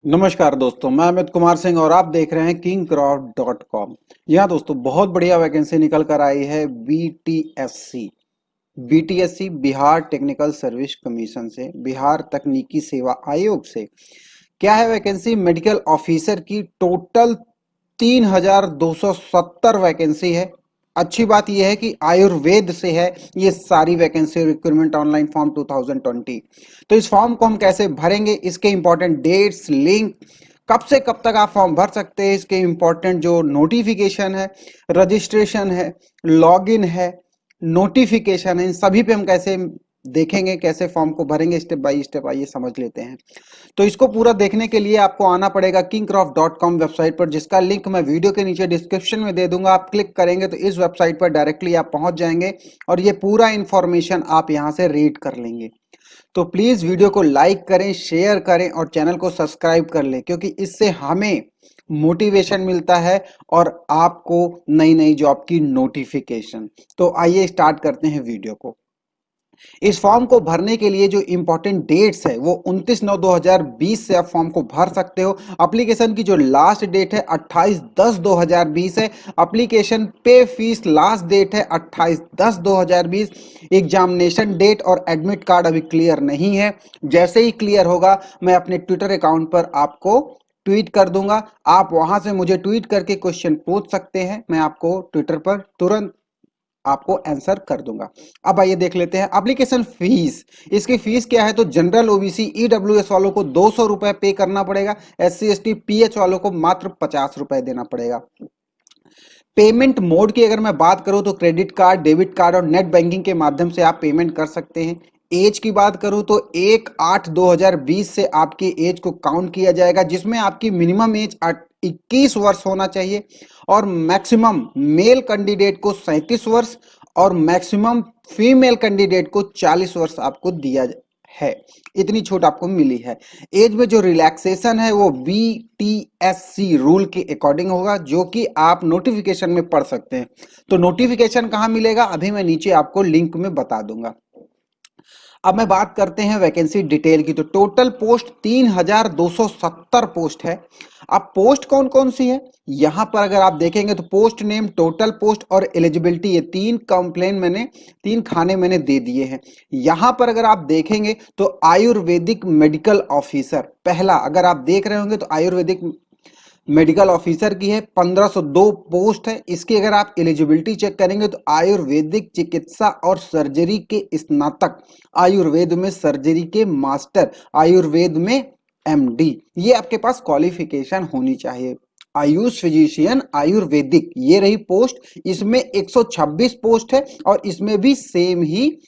नमस्कार दोस्तों, मैं अमित कुमार सिंह और आप देख रहे हैं kingcraft.com। यहाँ दोस्तों बहुत बढ़िया वैकेंसी निकल कर आई है BTSC Bihar technical service commission से, बिहार तकनीकी सेवा आयोग से। क्या है वैकेंसी? मेडिकल ऑफिसर की टोटल 3270 वैकेंसी है। अच्छी बात यह है कि आयुर्वेद से है ये सारी वैकेंसी। Recruitment online form 2020। तो इस फॉर्म को हम कैसे भरेंगे, इसके इंपॉर्टेंट डेट्स, लिंक, कब से कब तक आप फॉर्म भर सकते हैं, इसके इंपॉर्टेंट जो नोटिफिकेशन है, रजिस्ट्रेशन है, लॉगिन है, नोटिफिकेशन है, इन सभी पे हम कैसे देखेंगे, कैसे फॉर्म को भरेंगे, स्टेप बाय स्टेप आइए समझ लेते हैं। तो इसको पूरा देखने के लिए आपको आना पड़ेगा kingcraft.com वेबसाइट पर, जिसका लिंक मैं वीडियो के नीचे डिस्क्रिप्शन में दे दूंगा। आप क्लिक करेंगे तो इस वेबसाइट पर डायरेक्टली आप पहुंच जाएंगे और ये पूरा इंफॉर्मेशन आप यहां से रीड कर लेंगे। तो प्लीज वीडियो को लाइक करें, शेयर करें और चैनल को सब्सक्राइब कर लें, क्योंकि इससे हमें मोटिवेशन मिलता है और आपको नई नई जॉब की नोटिफिकेशन। तो आइए स्टार्ट करते हैं वीडियो को। इस फॉर्म को भरने के लिए जो इंपॉर्टेंट डेट्स है वो 29/9/2020 से आप फॉर्म को भर सकते हो। एप्लीकेशन की जो लास्ट डेट है 28/10/2020 है। एप्लीकेशन पे फीस लास्ट डेट है 28/10/2020। एग्जामिनेशन डेट और एडमिट कार्ड अभी क्लियर नहीं है। जैसे ही क्लियर होगा मैं अपने ट्विटर अकाउंट पर आपको ट्वीट कर दूंगा। आप वहां से मुझे ट्वीट करके क्वेश्चन पूछ सकते हैं, मैं आपको ट्विटर पर तुरंत आपको आंसर कर दूंगा। अब आइए देख लेते हैं एप्लीकेशन फीस। इसकी फीस क्या है? तो जनरल, ओबीसी, ईडब्ल्यूएस वालों को 200 रुपए पे करना पड़ेगा। एससी एसटी पीएच वालों को मात्र 50 रुपए देना पड़ेगा। पेमेंट मोड की अगर मैं बात करूं तो क्रेडिट कार्ड, डेबिट कार्ड और नेट बैंकिंग के माध्यम से आप पेमेंट कर सकते हैं। एज की बात करूं तो 1/8/2020 से आपकी एज को काउंट किया जाएगा, जिसमें आपकी मिनिमम एज 21 वर्ष होना चाहिए और मैक्सिमम मेल कैंडिडेट को 37 वर्ष और मैक्सिमम फीमेल कैंडिडेट को 40 वर्ष आपको दिया है। इतनी छूट आपको मिली है। एज में जो रिलैक्सेशन है वो बीटीएससी रूल के अकॉर्डिंग होगा, जो कि आप नोटिफिकेशन में पढ़ सकते हैं। तो नोटिफिकेशन कहां मिलेगा अभी मैं नीचे आपको लिंक में बता दूंगा। अब मैं बात करते हैं वैकेंसी डिटेल की। तो टोटल पोस्ट 3270 पोस्ट है। अब पोस्ट कौन कौन सी है यहां पर अगर आप देखेंगे तो पोस्ट नेम, टोटल पोस्ट और एलिजिबिलिटी, ये तीन खाने मैंने दे दिए हैं। यहां पर अगर आप देखेंगे तो आयुर्वेदिक मेडिकल ऑफिसर पहला, अगर आप देख रहे होंगे तो आयुर्वेदिक मेडिकल ऑफिसर की है, 1502 पोस्ट है। इसकी अगर आप एलिजिबिलिटी चेक करेंगे तो आयुर्वेदिक चिकित्सा और सर्जरी के स्नातक, आयुर्वेद में सर्जरी के मास्टर, आयुर्वेद में एमडी, ये आपके पास क्वालिफिकेशन होनी चाहिए। आयुष फिजिशियन आयुर्वेदिक, ये रही पोस्ट। इसमें 126 पोस्ट है और इसमें भी सेम ही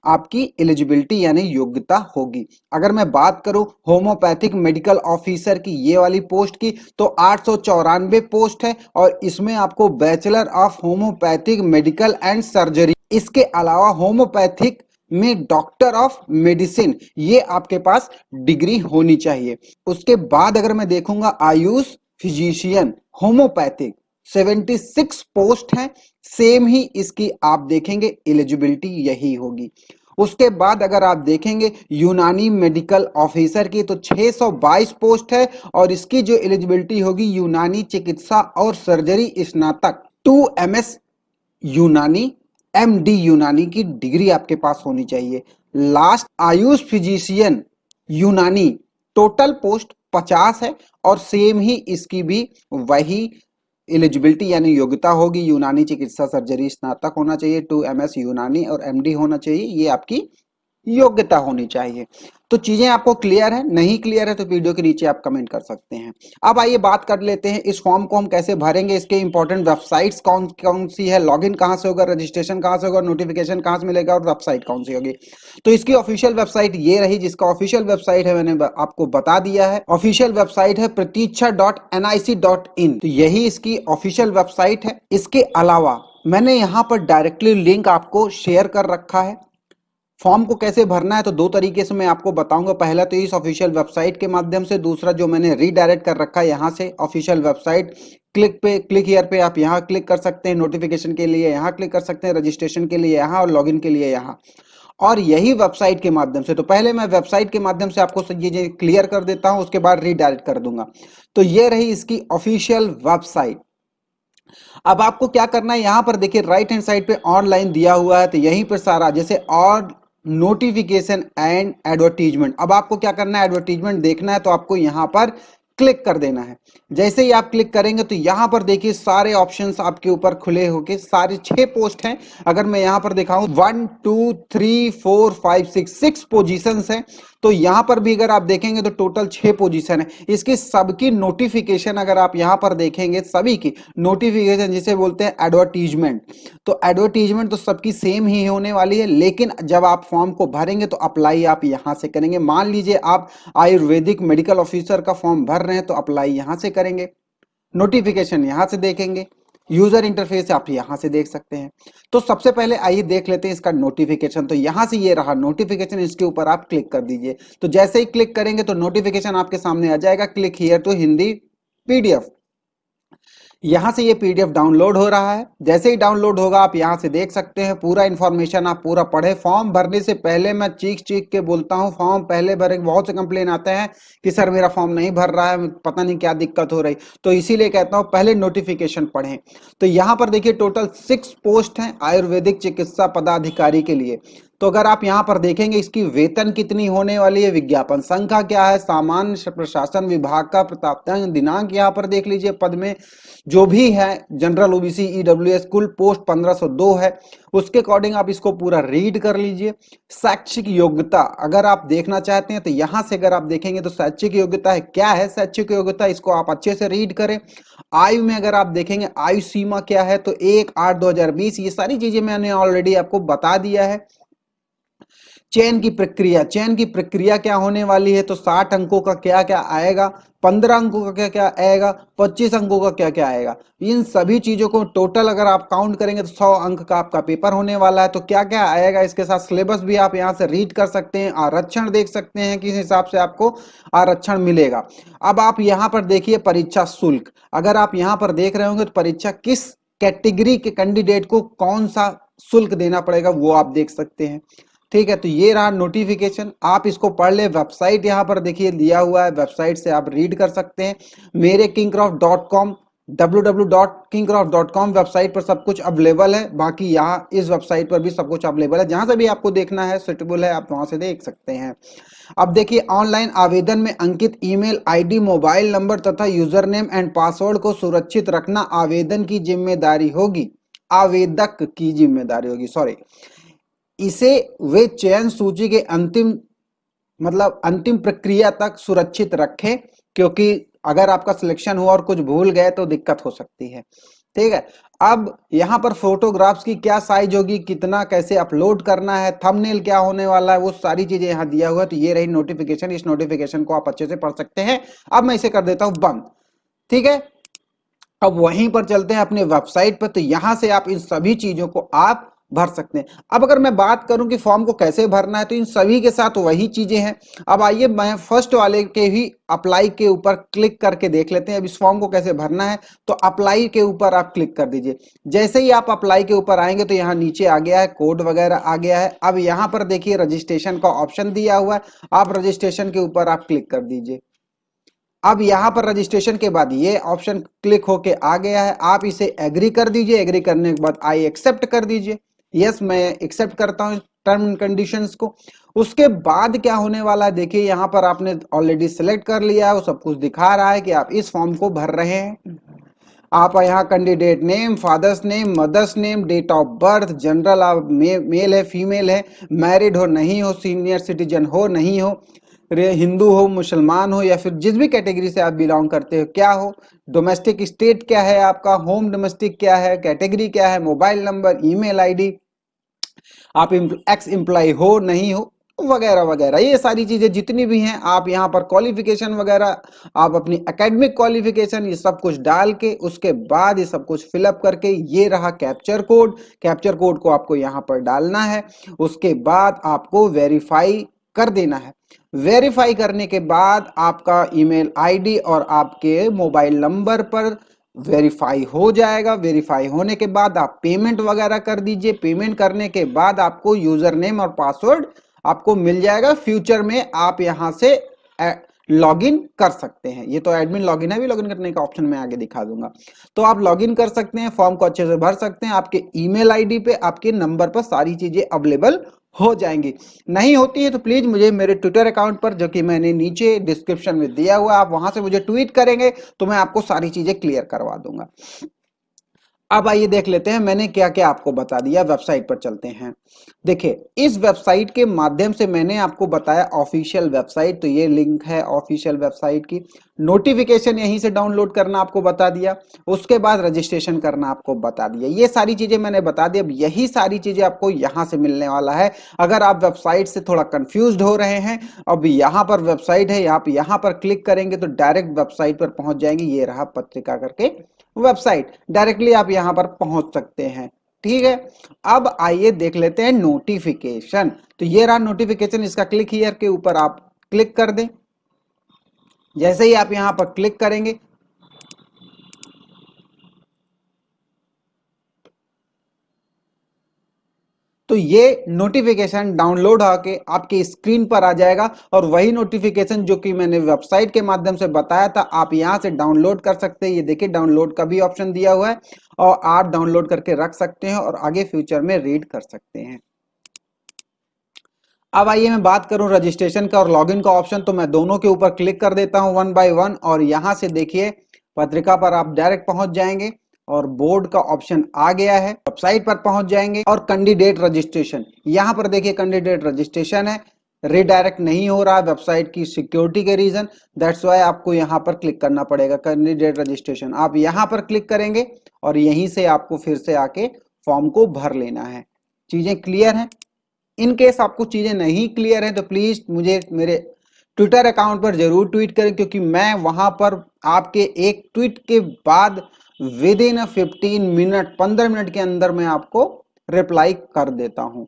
आपकी एलिजिबिलिटी यानी योग्यता होगी। अगर मैं बात करूं होम्योपैथिक मेडिकल ऑफिसर की, ये वाली पोस्ट की, तो 894 पोस्ट है और इसमें आपको bachelor of homeopathic medical and surgery, इसके अलावा होम्योपैथिक में डॉक्टर ऑफ मेडिसिन, ये आपके पास डिग्री होनी चाहिए। उसके बाद अगर मैं देखूंगा आयुष फिजिशियन होम्योपैथिक, 76 पोस्ट है। सेम ही इसकी आप देखेंगे एलिजिबिलिटी यही होगी। उसके बाद अगर आप देखेंगे यूनानी मेडिकल ऑफिसर की, तो 622 पोस्ट है और इसकी जो एलिजिबिलिटी होगी यूनानी चिकित्सा और सर्जरी स्नातक 2 MS यूनानी, MD यूनानी की डिग्री आपके पास होनी चाहिए। लास्ट आयुष फिजिशियन यूनानी, टोटल पोस्ट 50 है और सेम ही इसकी भी वही एलिजिबिलिटी यानी योग्यता होगी। यूनानी चिकित्सा सर्जरी स्नातक होना चाहिए, 2 MS यूनानी और MD होना चाहिए, ये आपकी योग्यता होनी चाहिए। तो चीजें आपको क्लियर है? नहीं क्लियर है तो वीडियो के नीचे आप कमेंट कर सकते हैं। अब आइए बात कर लेते हैं इस फॉर्म को हम कैसे भरेंगे, इसके इंपॉर्टेंट वेबसाइट्स कौन कौन सी है, लॉगिन कहां से होगा, रजिस्ट्रेशन कहां से होगा, नोटिफिकेशन कहां से मिलेगा और वेबसाइट कौन सी होगी। तो इसकी ऑफिशियल वेबसाइट ये रही, जिसका ऑफिशियल वेबसाइट है मैंने आपको बता दिया है। ऑफिशियल वेबसाइट है pratiksha.nic.in, तो यही इसकी ऑफिशियल वेबसाइट है। इसके अलावा मैंने यहां पर डायरेक्टली लिंक आपको शेयर कर रखा है। फॉर्म को कैसे भरना है तो दो तरीके से मैं आपको बताऊंगा। पहला तो इस ऑफिशियल वेबसाइट के माध्यम से, दूसरा जो मैंने रीडायरेक्ट कर रखा है यहां से ऑफिशियल वेबसाइट, क्लिक हियर पे आप यहां क्लिक कर सकते हैं, नोटिफिकेशन के लिए यहां क्लिक कर सकते हैं, रजिस्ट्रेशन के लिए यहां और लॉगिन के लिए यहां। और यही वेबसाइट के माध्यम से, तो पहले मैं वेबसाइट के माध्यम से आपको ये क्लियर कर देता हूं, उसके बाद रीडायरेक्ट कर दूंगा। तो ये रही इसकी ऑफिशियल वेबसाइट। अब आपको क्या करना है, यहां पर देखिए राइट हैंड साइड पे ऑनलाइन दिया हुआ है, तो यहीं पर सारा जैसे और नोटिफिकेशन एंड एडवर्टीजमेंट। अब आपको क्या करना है, एडवर्टीजमेंट देखना है तो आपको यहां पर क्लिक कर देना है। जैसे ही आप क्लिक करेंगे तो यहां पर देखिए सारे ऑप्शंस आपके ऊपर खुले होके, सारे 6 पोस्ट हैं। अगर मैं यहां पर दिखाऊं 1 2 3 4 5 6 पोजीशंस हैं। तो यहां पर भी अगर आप देखेंगे तो टोटल 6 पोजीशन है। इसकी सबकी नोटिफिकेशन अगर आप यहां पर देखेंगे, सभी की नोटिफिकेशन जिसे बोलते हैं एडवर्टीजमेंट, तो एडवर्टीजमेंट तो सबकी सेम ही होने वाली है। लेकिन जब आप फॉर्म को भरेंगे तो अप्लाई आप यहां से करेंगे। मान लीजिए आप आयुर्वेदिक मेडिकल ऑफिसर का फॉर्म भर रहे हैं तो अप्लाई यहां से करेंगे, नोटिफिकेशन यहां से देखेंगे, यूजर इंटरफेस आप यहां से देख सकते हैं। तो सबसे पहले आइए देख लेते हैं इसका नोटिफिकेशन। तो यहां से ये रहा नोटिफिकेशन, इसके ऊपर आप क्लिक कर दीजिए। तो जैसे ही क्लिक करेंगे तो नोटिफिकेशन आपके सामने आ जाएगा, click here to Hindi PDF. यहां से ये पीडीएफ डाउनलोड हो रहा है। जैसे ही डाउनलोड होगा आप यहां से देख सकते हैं पूरा इंफॉर्मेशन, आप पूरा पढ़े। फॉर्म भरने से पहले मैं चीख चीख के बोलता हूं, फॉर्म पहले भरे, बहुत से कंप्लेन आते हैं कि सर मेरा फॉर्म नहीं भर रहा है, पता नहीं क्या दिक्कत हो रही। तो इसीलिए कहता हूं पहले नोटिफिकेशन पढ़ें। तो यहां पर देखिए टोटल 6 पोस्ट हैं आयुर्वेदिक चिकित्सा पदाधिकारी के लिए। तो अगर आप यहां पर देखेंगे इसकी वेतन कितनी होने वाली है, विज्ञापन संख्या क्या है, सामान्य प्रशासन विभाग का प्राप्तांक दिनांक यहां पर देख लीजिए, पद में जो भी है जनरल ओबीसी ईडब्ल्यूएस, कुल पोस्ट 1502 है। उसके अकॉर्डिंग आप इसको पूरा रीड कर लीजिए। शैक्षिक योग्यता अगर आप देखना चाहते हैं तो यहां से अगर आप देखेंगे तो शैक्षिक योग्यता है, क्या है शैक्षिक योग्यता, इसको आप अच्छे से रीड करें। आयु में अगर आप देखेंगे आयु सीमा क्या है, तो 1/8/2020, ये सारी चीजें मैंने ऑलरेडी आपको बता दिया है। चयन की प्रक्रिया, चयन की प्रक्रिया क्या होने वाली है, तो 60 अंकों का क्या क्या आएगा, 15 अंकों का क्या क्या आएगा, 25 अंकों का क्या क्या आएगा। इन सभी चीजों को टोटल अगर आप काउंट करेंगे तो 100 अंक का आपका पेपर होने वाला है। तो क्या क्या आएगा, इसके साथ सिलेबस भी आप यहां से रीड कर सकते हैं, आरक्षण देख सकते हैं किस हिसाब से आपको आरक्षण मिलेगा। अब आप यहां पर देखिए परीक्षा शुल्क, अगर आप यहां पर देख रहे होंगे तो परीक्षा किस कैटेगरी के कैंडिडेट को कौन सा शुल्क देना पड़ेगा वो आप देख सकते हैं। ठीक है, तो ये रहा नोटिफिकेशन, आप इसको पढ़ ले। वेबसाइट यहाँ पर देखिए दिया हुआ है, वेबसाइट से आप रीड कर सकते हैं। मेरे किंगक्रॉफ्ट.com, www.kingcraft.com वेबसाइट पर सब कुछ अवेलेबल है। बाकी यहाँ इस वेबसाइट पर भी सब कुछ अवेलेबल है, जहां से भी आपको देखना है सुटेबल है आप वहां से देख सकते हैं। अब देखिए ऑनलाइन आवेदन में अंकित ईमेल आईडी, मोबाइल नंबर तथा यूजर नेम एंड पासवर्ड को सुरक्षित रखना आवेदन की जिम्मेदारी होगी, आवेदक की जिम्मेदारी होगी, सॉरी। इसे वे चयन सूची के अंतिम प्रक्रिया तक सुरक्षित रखें, क्योंकि अगर आपका सिलेक्शन हुआ और कुछ भूल गए तो दिक्कत हो सकती है। ठीक है, अब यहां पर फोटोग्राफ्स की क्या साइज होगी, कितना कैसे अपलोड करना है, थंबनेल क्या होने वाला है, वो सारी चीजें यहां दिया हुआ है। तो ये रही नोटिफिकेशन, इस नोटिफिकेशन को आप अच्छे से पढ़ सकते हैं। अब मैं इसे कर देता हूं बंद। ठीक है, अब वहीं पर चलते हैं अपने वेबसाइट पर। तो यहां से आप इन सभी चीजों को आप भर सकते हैं। अब अगर मैं बात करूं कि फॉर्म को कैसे भरना है, तो इन सभी के साथ वही चीजें हैं। अब आइए मैं फर्स्ट वाले के ही अप्लाई के ऊपर क्लिक करके देख लेते हैं। अब इस फॉर्म को कैसे भरना है, तो अप्लाई के ऊपर आप क्लिक कर दीजिए। जैसे ही आप अप्लाई के ऊपर आएंगे तो यहाँ नीचे आ गया है, कोड वगैरह आ गया है। अब यहाँ पर देखिए रजिस्ट्रेशन का ऑप्शन दिया हुआ है, आप रजिस्ट्रेशन के ऊपर आप क्लिक कर दीजिए। अब यहां पर रजिस्ट्रेशन के बाद ये ऑप्शन क्लिक होके आ गया है, आप इसे एग्री कर दीजिए। एग्री करने के बाद आई एक्सेप्ट कर दीजिए। यस, मैं एक्सेप्ट करता हूं टर्म एंड कंडीशंस को। उसके बाद क्या होने वाला है, देखिए यहां पर आपने ऑलरेडी सिलेक्ट कर लिया है, वो सब कुछ दिखा रहा है कि आप इस फॉर्म को भर रहे हैं। आप यहाँ candidate name, father's name, mother's name, date of birth, general आप मेल है फीमेल है, मैरिड हो नहीं हो, सीनियर सिटीजन हो नहीं हो, हिंदू हो मुसलमान हो, या फिर जिस भी कैटेगरी से आप बिलोंग करते हो क्या हो, डोमेस्टिक स्टेट क्या है आपका, होम डोमेस्टिक क्या है, कैटेगरी क्या है, मोबाइल नंबर, ईमेल आईडी, आप एक्स एम्प्लॉय हो नहीं हो, वगैरह वगैरह। ये सारी चीजें जितनी भी हैं आप यहाँ पर क्वालिफिकेशन वगैरह, आप अपनी एकेडमिक क्वालिफिकेशन ये सब कुछ डाल के उसके बाद ये सब कुछ फिलअप करके, ये रहा कैप्चर कोड। कैप्चर कोड को आपको यहाँ पर डालना है। उसके बाद आपको वेरीफाई कर देना है। वेरीफाई करने के बाद आपका ईमेल आईडी और आपके मोबाइल नंबर पर वेरीफाई हो जाएगा। वेरीफाई होने के बाद आप पेमेंट वगैरह कर दीजिए। पेमेंट करने के बाद आपको यूजर नेम और पासवर्ड आपको मिल जाएगा। फ्यूचर में आप यहां से लॉगिन कर सकते हैं। ये तो एडमिन लॉगिन है, भी लॉगिन करने का ऑप्शन मैं आगे दिखा दूंगा। तो आप लॉगिन कर सकते हैं, फॉर्म को अच्छे से भर सकते हैं। आपके ईमेल आईडी पे, आपके नंबर पर सारी चीजें अवेलेबल हो जाएंगी। नहीं होती है तो प्लीज मुझे मेरे ट्विटर अकाउंट पर, जो कि मैंने नीचे डिस्क्रिप्शन में दिया हुआ, आप वहां से मुझे ट्वीट करेंगे तो मैं आपको सारी चीजें क्लियर करवा दूंगा। अब आइए देख लेते हैं मैंने क्या क्या आपको बता दिया। वेबसाइट पर चलते हैं। देखिए, इस वेबसाइट के माध्यम से मैंने आपको बताया ऑफिशियल वेबसाइट, तो ये लिंक है ऑफिशियल वेबसाइट की। नोटिफिकेशन यहीं से डाउनलोड करना आपको बता दिया। उसके बाद रजिस्ट्रेशन करना आपको बता दिया। ये सारी चीजें मैंने बता दी। अब यही सारी चीजें आपको यहां से मिलने वाला है। अगर आप वेबसाइट से थोड़ा कंफ्यूज्ड हो रहे हैं, अब यहां पर वेबसाइट है, आप यहां पर क्लिक करेंगे तो डायरेक्ट वेबसाइट पर पहुंच जाएंगे। ये रहा पत्रिका करके वेबसाइट, डायरेक्टली आप यहां पर पहुंच सकते हैं। ठीक है, अब आइए देख लेते हैं नोटिफिकेशन। तो ये रहा नोटिफिकेशन, इसका क्लिक हियर के ऊपर आप क्लिक कर दें। जैसे ही आप यहां पर क्लिक करेंगे तो ये नोटिफिकेशन डाउनलोड होके आपके स्क्रीन पर आ जाएगा। और वही नोटिफिकेशन जो कि मैंने वेबसाइट के माध्यम से बताया था, आप यहां से डाउनलोड कर सकते हैं। ये देखिए, डाउनलोड का भी ऑप्शन दिया हुआ है और आप डाउनलोड करके रख सकते हैं और आगे फ्यूचर में रीड कर सकते हैं। अब आइए मैं बात करूं रजिस्ट्रेशन का और लॉगिन का ऑप्शन, तो मैं दोनों के ऊपर क्लिक कर देता हूं वन बाय वन। और यहां से देखिए, पत्रिका पर आप डायरेक्ट पहुंच जाएंगे और बोर्ड का ऑप्शन आ गया है। वेबसाइट पर पहुंच जाएंगे और कैंडिडेट रजिस्ट्रेशन, यहां पर देखिए कैंडिडेट रजिस्ट्रेशन है। रिडायरेक्ट नहीं हो रहा वेबसाइट की सिक्योरिटी के रीजन, दैट्स वाई आपको यहां पर क्लिक करना पड़ेगा कैंडिडेट रजिस्ट्रेशन। आप यहां पर क्लिक करेंगे और यहीं से आपको फिर से आके फॉर्म को भर लेना है। चीजें क्लियर हैं? इन केस आपको चीजें नहीं क्लियर है तो प्लीज मुझे मेरे ट्विटर अकाउंट पर जरूर ट्वीट करें, क्योंकि मैं वहां पर आपके एक ट्वीट के बाद विद इन 15 मिनट के अंदर मैं आपको रिप्लाई कर देता हूं।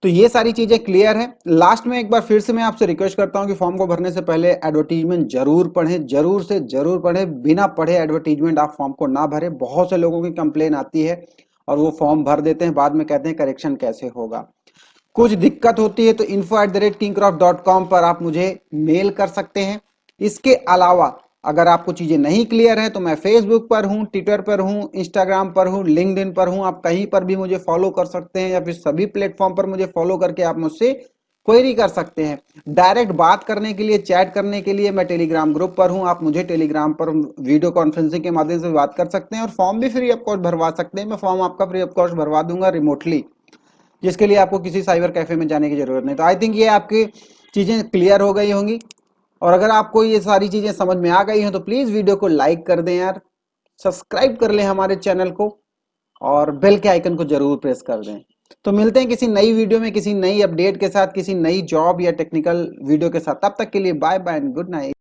तो ये सारी चीजें क्लियर है। लास्ट में एक बार फिर से मैं आपसे रिक्वेस्ट करता हूं कि फॉर्म को भरने से पहले एडवर्टीजमेंट जरूर पढ़ें, जरूर से जरूर पढ़ें। बिना पढ़े एडवर्टीजमेंट आप फॉर्म को ना भरें। बहुत से लोगों की कंप्लेन आती है और वो फॉर्म भर देते हैं, बाद में कहते हैं करेक्शन कैसे होगा। कुछ दिक्कत होती है तो info@kingcraft.com पर आप मुझे मेल कर सकते हैं। इसके अलावा अगर आपको चीजें नहीं क्लियर है तो मैं फेसबुक पर हूं, ट्विटर पर हूं, इंस्टाग्राम पर हूं, लिंक्डइन पर हूं। आप कहीं पर भी मुझे फॉलो कर सकते हैं या फिर सभी प्लेटफॉर्म पर मुझे फॉलो करके आप मुझसे क्वेरी कर सकते हैं। डायरेक्ट बात करने के लिए, चैट करने के लिए मैं टेलीग्राम ग्रुप पर हूं। आप मुझे टेलीग्राम पर वीडियो कॉन्फ्रेंसिंग के माध्यम से बात कर सकते हैं और फॉर्म भी फ्री ऑफ कॉस्ट भरवा सकते हैं। मैं फॉर्म आपका फ्री ऑफ कॉस्ट भरवा दूंगा रिमोटली, जिसके लिए आपको किसी साइबर कैफे में जाने की जरूरत नहीं। तो आई थिंक ये आपकी चीजें क्लियर हो गई होंगी। और अगर आपको ये सारी चीजें समझ में आ गई हैं तो प्लीज वीडियो को लाइक कर दें यार, सब्सक्राइब कर लें हमारे चैनल को और बेल के आइकन को जरूर प्रेस कर दें। तो मिलते हैं किसी नई वीडियो में, किसी नई अपडेट के साथ, किसी नई जॉब या टेक्निकल वीडियो के साथ। तब तक के लिए bye bye and good night.